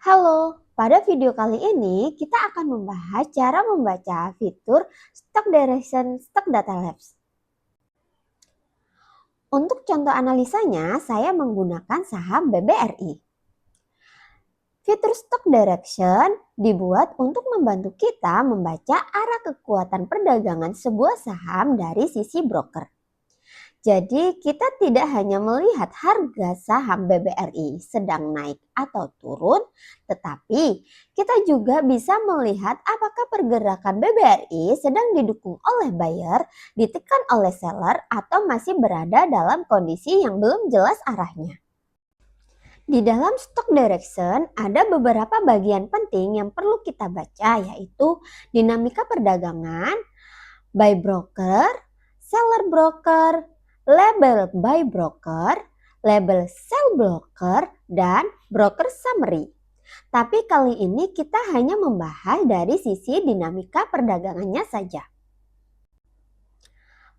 Halo, pada video kali ini kita akan membahas cara membaca fitur Stock Direction Stock Data Labs. Untuk contoh analisanya, saya menggunakan saham BBRI. Fitur Stock Direction dibuat untuk membantu kita membaca arah kekuatan perdagangan sebuah saham dari sisi broker. Jadi kita tidak hanya melihat harga saham BBRI sedang naik atau turun, tetapi kita juga bisa melihat apakah pergerakan BBRI sedang didukung oleh buyer, ditekan oleh seller, atau masih berada dalam kondisi yang belum jelas arahnya. Di dalam stock direction ada beberapa bagian penting yang perlu kita baca, yaitu dinamika perdagangan, buy broker, seller broker, label buy broker, label sell broker, dan broker summary. Tapi kali ini kita hanya membahas dari sisi dinamika perdagangannya saja.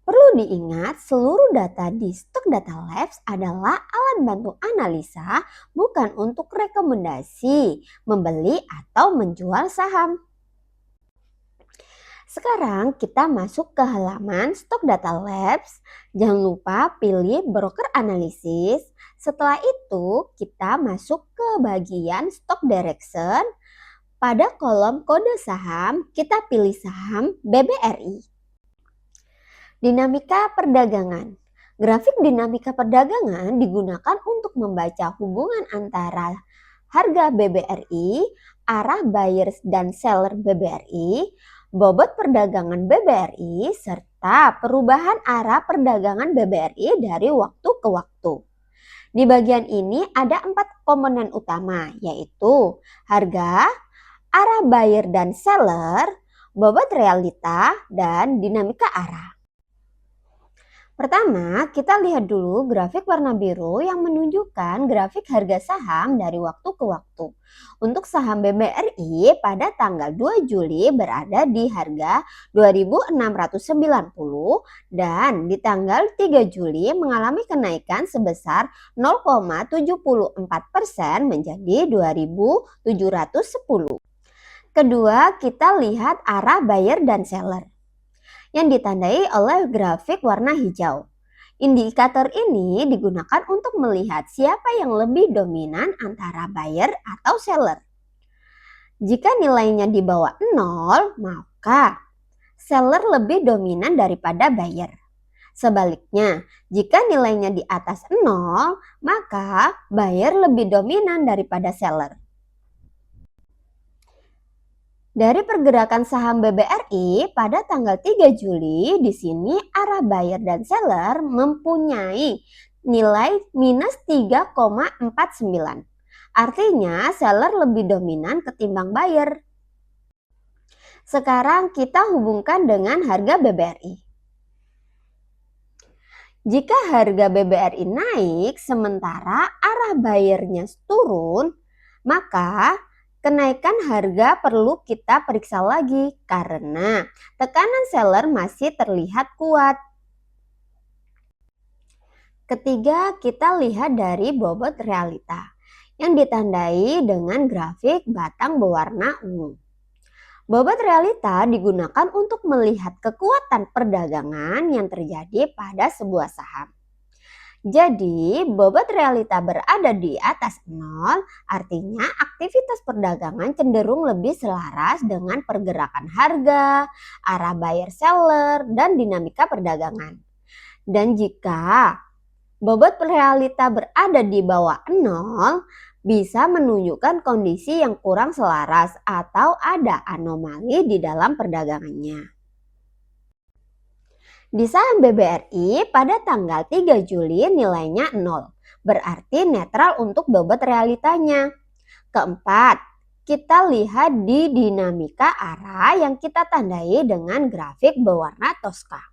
Perlu diingat, seluruh data di Stock Data Labs adalah alat bantu analisa, bukan untuk rekomendasi, membeli atau menjual saham. Sekarang kita masuk ke halaman Stock Data Labs. Jangan lupa pilih broker analisis. Setelah itu kita masuk ke bagian Stock Direction. Pada kolom kode saham kita pilih saham BBRI. Dinamika perdagangan. Grafik dinamika perdagangan digunakan untuk membaca hubungan antara harga BBRI, arah buyers dan seller BBRI, bobot perdagangan BBRI, serta perubahan arah perdagangan BBRI dari waktu ke waktu. Di bagian ini ada 4 komponen utama, yaitu harga, arah buyer dan seller, bobot realita, dan dinamika arah. Pertama, kita lihat dulu grafik warna biru yang menunjukkan grafik harga saham dari waktu ke waktu. Untuk saham BBRI pada tanggal 2 Juli berada di harga 2.690 dan di tanggal 3 Juli mengalami kenaikan sebesar 0,74% menjadi 2.710. Kedua, kita lihat arah buyer dan seller yang ditandai oleh grafik warna hijau. Indikator ini digunakan untuk melihat siapa yang lebih dominan antara buyer atau seller. Jika nilainya di bawah 0, maka seller lebih dominan daripada buyer. Sebaliknya, jika nilainya di atas 0, maka buyer lebih dominan daripada seller. Dari pergerakan saham BBRI pada tanggal 3 Juli, di sini arah buyer dan seller mempunyai nilai minus 3,49. Artinya seller lebih dominan ketimbang buyer. Sekarang kita hubungkan dengan harga BBRI. Jika harga BBRI naik sementara arah buyernya turun, maka kenaikan harga perlu kita periksa lagi karena tekanan seller masih terlihat kuat. Ketiga, kita lihat dari bobot realita yang ditandai dengan grafik batang berwarna ungu. Bobot realita digunakan untuk melihat kekuatan perdagangan yang terjadi pada sebuah saham. Jadi, bobot realita berada di atas 0, artinya aktivitas perdagangan cenderung lebih selaras dengan pergerakan harga, arah buyer seller, dan dinamika perdagangan. Dan jika bobot realita berada di bawah 0, bisa menunjukkan kondisi yang kurang selaras atau ada anomali di dalam perdagangannya. Di saham BBRI pada tanggal 3 Juli nilainya 0, berarti netral untuk bobot realitanya. Keempat, kita lihat di dinamika arah yang kita tandai dengan grafik berwarna toska.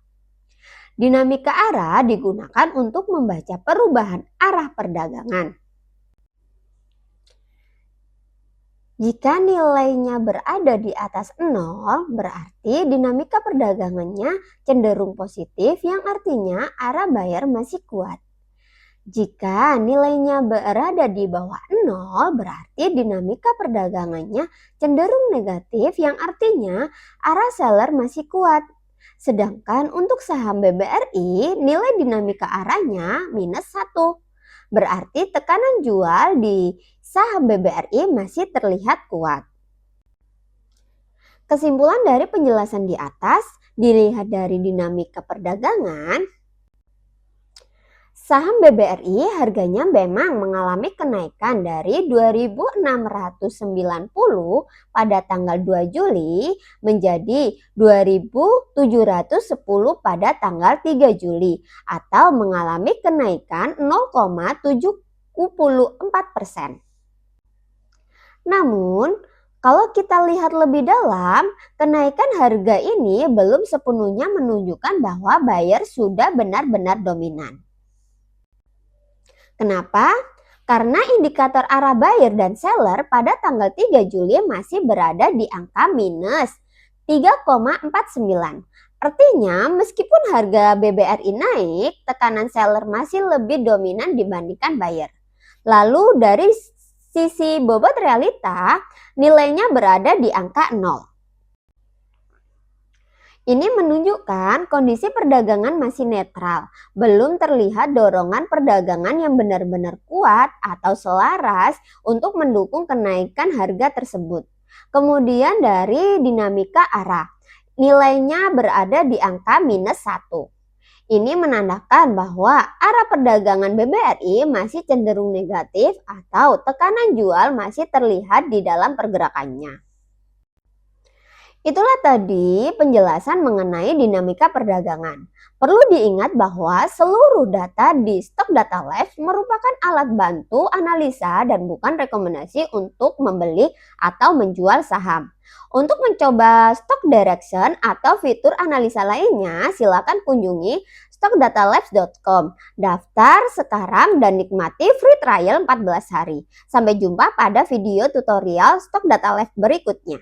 Dinamika arah digunakan untuk membaca perubahan arah perdagangan. Jika nilainya berada di atas 0, berarti dinamika perdagangannya cenderung positif yang artinya arah buyer masih kuat. Jika nilainya berada di bawah 0, berarti dinamika perdagangannya cenderung negatif yang artinya arah seller masih kuat. Sedangkan untuk saham BBRI, nilai dinamika arahnya -1. Berarti tekanan jual di saham BBRI masih terlihat kuat. Kesimpulan dari penjelasan di atas, dilihat dari dinamika perdagangan, saham BBRI harganya memang mengalami kenaikan dari 2.690 pada tanggal 2 Juli menjadi 2.710 pada tanggal 3 Juli atau mengalami kenaikan 0,74%. Namun, kalau kita lihat lebih dalam, kenaikan harga ini belum sepenuhnya menunjukkan bahwa buyer sudah benar-benar dominan. Kenapa? Karena indikator arah buyer dan seller pada tanggal 3 Juli masih berada di angka minus 3,49. Artinya, meskipun harga BBRI naik, tekanan seller masih lebih dominan dibandingkan buyer. Lalu dari sisi bobot realita, nilainya berada di angka 0. Ini menunjukkan kondisi perdagangan masih netral, belum terlihat dorongan perdagangan yang benar-benar kuat atau selaras untuk mendukung kenaikan harga tersebut. Kemudian dari dinamika arah, nilainya berada di angka -1. Ini menandakan bahwa arah perdagangan BBRI masih cenderung negatif atau tekanan jual masih terlihat di dalam pergerakannya. Itulah tadi penjelasan mengenai dinamika perdagangan. Perlu diingat bahwa seluruh data di Stock Data Labs merupakan alat bantu analisa dan bukan rekomendasi untuk membeli atau menjual saham. Untuk mencoba Stock Direction atau fitur analisa lainnya, silakan kunjungi stockdatalabs.com. Daftar sekarang dan nikmati free trial 14 hari. Sampai jumpa pada video tutorial Stock Data Labs berikutnya.